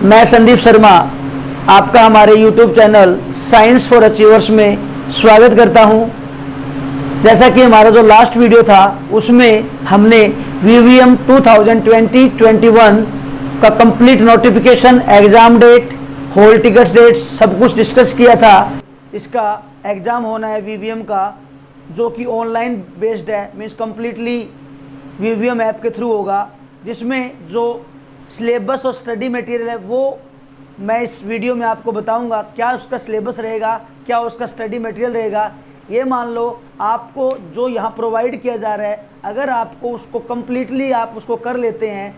मैं संदीप शर्मा आपका हमारे YouTube channel science for achievers में स्वागत करता हूं। जैसा कि हमारा जो लास्ट वीडियो था उसमें हमने VVM 2020-21 का complete notification, exam date, hall ticket date सब कुछ डिस्कस किया था। इसका एग्ज़ाम होना है VVM का, जो कि ऑनलाइन बेस्ड है, मीन्स कम्प्लीटली VVM ऐप के थ्रू होगा, जिसमें जो सिलेबस और स्टडी मटेरियल है वो मैं इस वीडियो में आपको बताऊंगा। क्या उसका सिलेबस रहेगा, क्या उसका स्टडी मटेरियल रहेगा। ये मान लो आपको जो यहाँ प्रोवाइड किया जा रहा है, अगर आपको उसको कम्प्लीटली आप उसको कर लेते हैं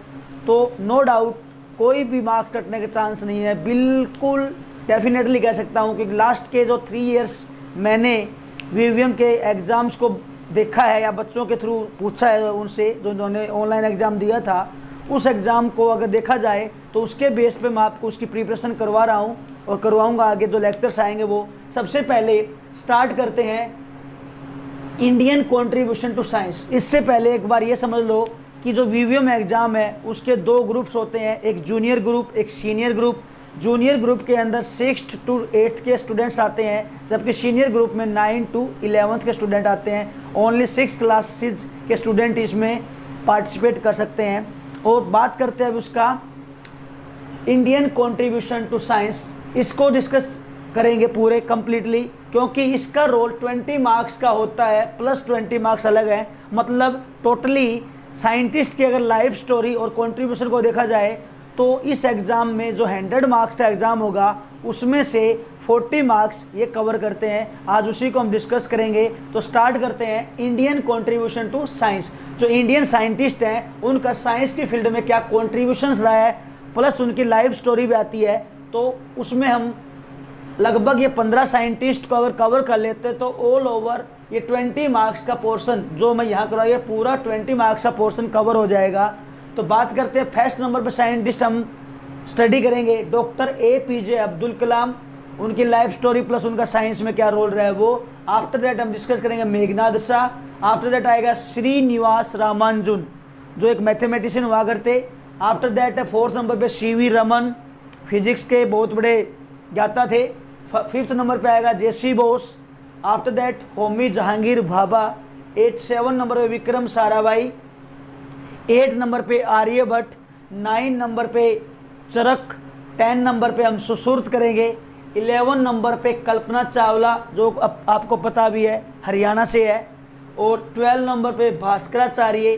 तो नो डाउट कोई भी मार्क्स कटने के चांस नहीं है। बिल्कुल डेफिनेटली कह सकता हूँ कि लास्ट के जो 3 इयर्स मैंने VVM के एग्ज़ाम्स को देखा है या बच्चों के थ्रू पूछा है उनसे जो उन्होंने ऑनलाइन एग्ज़ाम दिया था, उस एग्ज़ाम को अगर देखा जाए तो उसके बेस पे मैं आपको उसकी प्रिपरेशन करवा रहा हूँ और करवाऊँगा। आगे जो लेक्चर्स आएंगे वो सबसे पहले स्टार्ट करते हैं इंडियन कंट्रीब्यूशन टू साइंस। इससे पहले एक बार ये समझ लो कि जो VVM एग्ज़ाम है उसके 2 ग्रुप्स होते हैं, एक जूनियर ग्रुप, एक सीनियर ग्रुप। जूनियर ग्रुप के अंदर 6th to 8th के स्टूडेंट्स आते हैं, जबकि सीनियर ग्रुप में 9 to 11th के स्टूडेंट आते हैं। ओनली 6 क्लासेज के स्टूडेंट इसमें पार्टिसिपेट कर सकते हैं। और बात करते हैं अब उसका इंडियन कंट्रीब्यूशन टू साइंस, इसको डिस्कस करेंगे पूरे कम्प्लीटली, क्योंकि इसका रोल 20 मार्क्स का होता है प्लस 20 मार्क्स अलग है। मतलब टोटली साइंटिस्ट की अगर लाइफ स्टोरी और कंट्रीब्यूशन को देखा जाए तो इस एग्ज़ाम में जो 100 मार्क्स का एग्ज़ाम होगा उसमें से 40 मार्क्स ये कवर करते हैं। आज उसी को हम डिस्कस करेंगे। तो स्टार्ट करते हैं इंडियन कंट्रीब्यूशन टू साइंस। जो इंडियन साइंटिस्ट हैं उनका साइंस की फील्ड में क्या कॉन्ट्रीब्यूशंस रहा है, प्लस उनकी लाइफ स्टोरी भी आती है, तो उसमें हम लगभग ये 15 साइंटिस्ट को अगर कवर कर लेते हैं तो ऑल ओवर ये 20 मार्क्स का पोर्शन जो मैं यहाँ करा, ये पूरा 20 मार्क्स का पोर्शन कवर हो जाएगा। तो बात करते हैं फर्स्ट नंबर पर साइंटिस्ट हम स्टडी करेंगे डॉक्टर APJ अब्दुल कलाम, उनकी लाइफ स्टोरी प्लस उनका साइंस में क्या रोल रहा है वो। आफ्टर दैट हम डिस्कस करेंगे मेघनाद शाह। आफ्टर दैट आएगा श्रीनिवास रामानुजन जो एक मैथमेटिशियन हुआ करते। आफ्टर दैट है 4th नंबर पे CV रमन, फिजिक्स के बहुत बड़े ज्ञाता थे। 5th नंबर पे आएगा JC Bose. After that Homi Jahangir Bhabha. 7 number पे विक्रम साराभाई। 8 नंबर पे आर्यभट्ट। 9 नंबर पे चरक। 10 नंबर पे हम सुश्रुत करेंगे। 11 नंबर पे कल्पना चावला जो आपको पता भी है हरियाणा से है। और 12 नंबर पे भास्कराचार्य।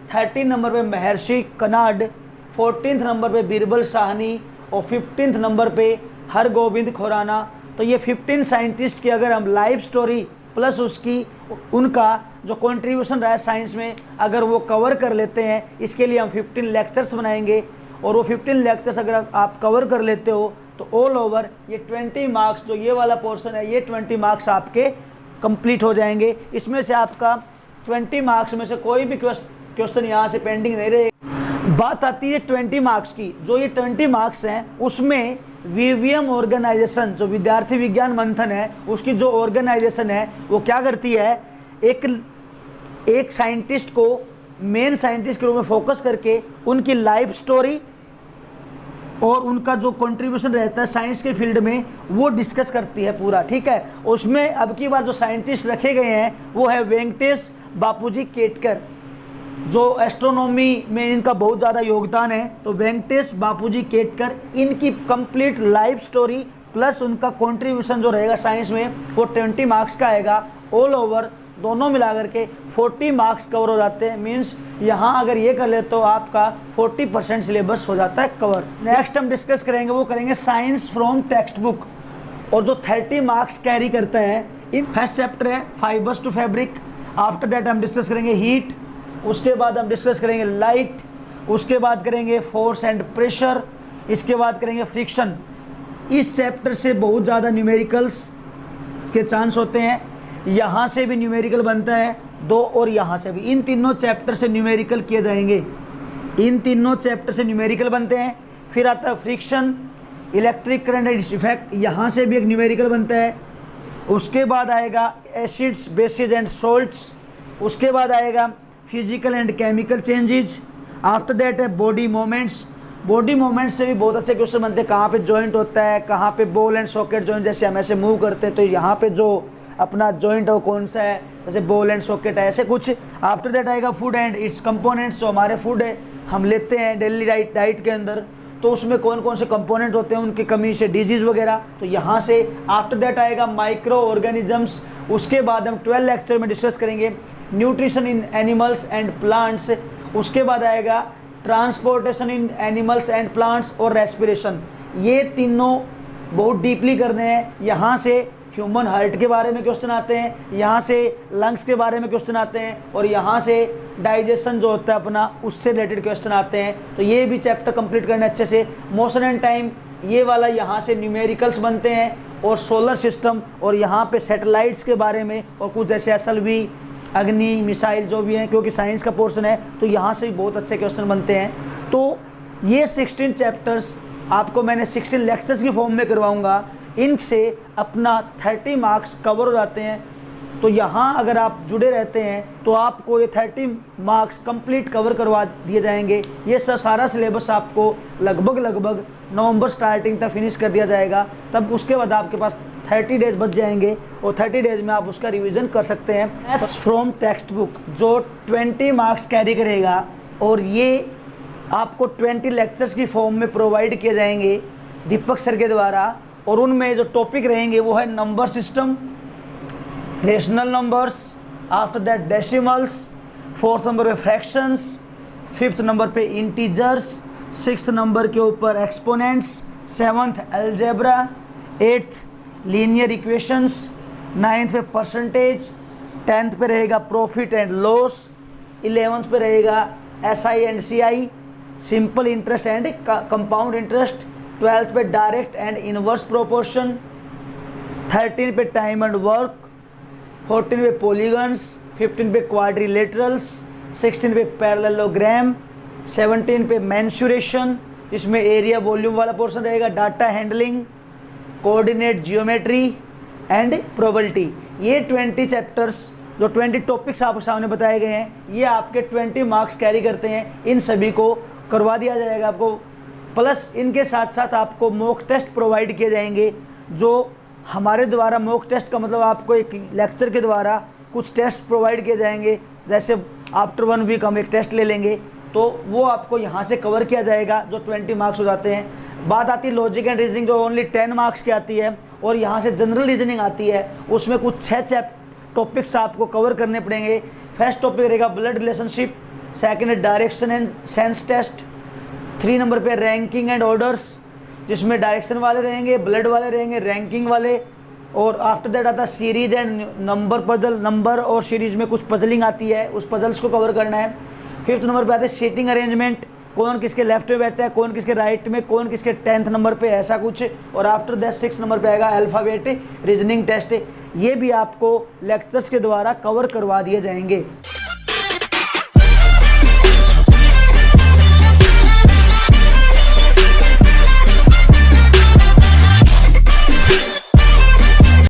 13 नंबर पे महर्षि कनाड। 14th नंबर पे बीरबल साहनी और 15th नंबर पे हरगोविंद खुराना। तो ये 15 साइंटिस्ट की अगर हम लाइफ स्टोरी प्लस उनका जो कंट्रीब्यूशन रहा है साइंस में अगर वो कवर कर लेते हैं, इसके लिए हम 15 लेक्चर्स बनाएंगे। और वो 15 लेक्चर्स अगर आप कवर कर लेते हो तो ऑल ओवर ये 20 मार्क्स जो ये वाला पोर्शन है, ये 20 मार्क्स आपके कंप्लीट हो जाएंगे। इसमें से आपका 20 मार्क्स में से कोई भी क्वेश्चन यहाँ से पेंडिंग नहीं रहेगा। बात आती है 20 मार्क्स की। जो ये 20 मार्क्स हैं उसमें VVM ऑर्गेनाइजेशन जो विद्यार्थी विज्ञान मंथन है उसकी जो ऑर्गेनाइजेशन है वो क्या करती है, एक साइंटिस्ट को मेन साइंटिस्ट के रूप में फोकस करके उनकी लाइफ स्टोरी और उनका जो कंट्रीब्यूशन रहता है साइंस के फील्ड में वो डिस्कस करती है पूरा। ठीक है, उसमें अब की बार जो साइंटिस्ट रखे गए हैं वो है वेंकटेश बापूजी केटकर, जो एस्ट्रोनॉमी में इनका बहुत ज़्यादा योगदान है। तो वेंकटेश बापूजी केटकर, इनकी कंप्लीट लाइफ स्टोरी प्लस उनका कंट्रीब्यूशन जो रहेगा साइंस में वो 20 मार्क्स का आएगा। ऑल ओवर दोनों मिलाकर के 40 मार्क्स कवर हो जाते हैं। मीन्स यहाँ अगर ये कर ले तो आपका 40% सिलेबस हो जाता है कवर। नेक्स्ट हम डिस्कस करेंगे वो करेंगे साइंस फ्रॉम टेक्स्ट बुक, और जो 30 मार्क्स कैरी करता है। इन फर्स्ट चैप्टर है fibres to fabric. After that हम डिस्कस करेंगे हीट, उसके बाद हम डिस्कस करेंगे लाइट, उसके बाद करेंगे फोर्स एंड प्रेशर, इसके बाद करेंगे फ्रिक्शन। इस चैप्टर से बहुत ज़्यादा न्यूमेरिकल्स के चांस होते हैं। यहाँ से भी न्यूमेरिकल बनता है 2 और यहाँ से भी। इन तीनों चैप्टर से न्यूमेरिकल किए जाएंगे, इन तीनों चैप्टर से न्यूमेरिकल बनते हैं। फिर आता है friction, electric current and effect, यहाँ से भी एक न्यूमेरिकल बनता है। उसके बाद आएगा एसिड्स, बेसिस एंड सोल्ट्स। उसके बाद आएगा physical and chemical changes. After that है बॉडी मोमेंट्स, बॉडी मूवमेंट से भी बहुत अच्छे क्वेश्चन बनते हैं। कहाँ पे जॉइंट होता है, कहाँ पे बॉल एंड सॉकेट जॉइंट, जैसे हम ऐसे मूव करते हैं तो यहाँ पे जो अपना जॉइंट है वो कौन सा है, जैसे बॉल एंड सॉकेट है, ऐसे कुछ। आफ्टर दैट आएगा फूड एंड इट्स कंपोनेंट्स, जो हमारे फूड है हम लेते हैं डेली डाइट के अंदर, तो उसमें कौन कौन से कंपोनेंट होते हैं, उनकी कमी से डिजीज़ वगैरह, तो यहाँ से। आफ्टर दैट आएगा माइक्रो ऑर्गेनिजम्स, उसके बाद हम 12 लेक्चर में डिस्कस करेंगे nutrition in animals and plants, उसके बाद आएगा transportation in animals and plants और रेस्पिरेशन। ये तीनों बहुत डीपली करने हैं। यहाँ से ह्यूमन हार्ट के बारे में क्वेश्चन आते हैं, यहाँ से लंग्स के बारे में क्वेश्चन आते हैं, और यहाँ से डाइजेशन जो होता है अपना उससे रिलेटेड क्वेश्चन आते हैं। तो ये भी चैप्टर कंप्लीट करना अच्छे से। मोशन एंड टाइम ये वाला, यहाँ से न्यूमेरिकल्स बनते हैं, और सोलर सिस्टम, और यहाँ पे सैटेलाइट्स के बारे में, और कुछ जैसे SLV, अग्नि, मिसाइल जो भी हैं, क्योंकि साइंस का पोर्शन है तो यहाँ से भी बहुत अच्छे क्वेश्चन बनते हैं। तो ये 16 चैप्टर्स आपको मैंने 16 लेक्चर्स की फॉर्म में करवाऊँगा। इनसे अपना 30 मार्क्स कवर हो जाते हैं। तो यहाँ अगर आप जुड़े रहते हैं तो आपको ये 30 मार्क्स कंप्लीट कवर करवा दिए जाएंगे। ये सब सारा सिलेबस आपको लगभग नवंबर स्टार्टिंग तक फिनिश कर दिया जाएगा। तब उसके बाद आपके पास 30 डेज बच जाएंगे, और 30 डेज में आप उसका रिवीजन कर सकते हैं। मैथ्स फ्रॉम टेक्स्ट बुक जो 20 मार्क्स कैरी करेगा, और ये आपको 20 लेक्चर्स की फॉर्म में प्रोवाइड किए जाएंगे दीपक सर के द्वारा। और उनमें जो टॉपिक रहेंगे वो है number system, rational numbers, after that decimals, 4th number पे फ्रैक्शंस, 5th नंबर पे इंटीजर्स, 6th नंबर के ऊपर exponents, 7th algebra, 8th linear equations, 9th पे परसेंटेज, 10th पे रहेगा प्रॉफिट एंड लॉस, 11th पे रहेगा SI and CI, simple interest and compound interest, 12th पे डायरेक्ट एंड इनवर्स प्रोपोर्शन, 13 पे टाइम एंड वर्क, 14 पे पॉलीगन्स, 15 पे क्वाड्रिलेटरल्स, 16 पे पैरेललोग्राम, 17 पे मेंसुरेशन जिसमें एरिया वॉल्यूम वाला पोर्शन रहेगा, data handling, coordinate geometry and probability. ये 20 चैप्टर्स जो 20 टॉपिक्स आपके सामने बताए गए हैं, ये आपके 20 मार्क्स कैरी करते हैं। इन सभी को करवा दिया जाएगा आपको, प्लस इनके साथ साथ आपको मॉक टेस्ट प्रोवाइड किए जाएंगे। जो हमारे द्वारा मॉक टेस्ट का मतलब आपको एक लेक्चर के द्वारा कुछ टेस्ट प्रोवाइड किए जाएंगे, जैसे आफ्टर 1 वीक हम एक टेस्ट ले लेंगे, तो वो आपको यहाँ से कवर किया जाएगा जो 20 मार्क्स हो जाते हैं। बात आती है लॉजिक एंड रीजनिंग जो ओनली 10 मार्क्स की आती है, और यहाँ से जनरल रीजनिंग आती है, उसमें कुछ 6 टॉपिक्स आपको कवर करने पड़ेंगे। फर्स्ट टॉपिक रहेगा ब्लड रिलेशनशिप, सेकेंड है direction and sense test, 3 number पे रैंकिंग एंड ऑर्डर्स जिसमें डायरेक्शन वाले रहेंगे, ब्लड वाले रहेंगे, रैंकिंग वाले, और आफ्टर दैट आता है series and number puzzle. Number और सीरीज में कुछ पजलिंग आती है, उस पजल्स को कवर करना है। 5th नंबर पे आता है सीटिंग अरेंजमेंट, कौन किसके लेफ्ट में बैठता है, कौन किसके राइट में, कौन किसके 10th नंबर पे, ऐसा कुछ। और आफ्टर दैट 6th नंबर पे आएगा अल्फ़ाबेट रीजनिंग टेस्ट। ये भी आपको लेक्चर्स के द्वारा कवर करवा दिए जाएंगे।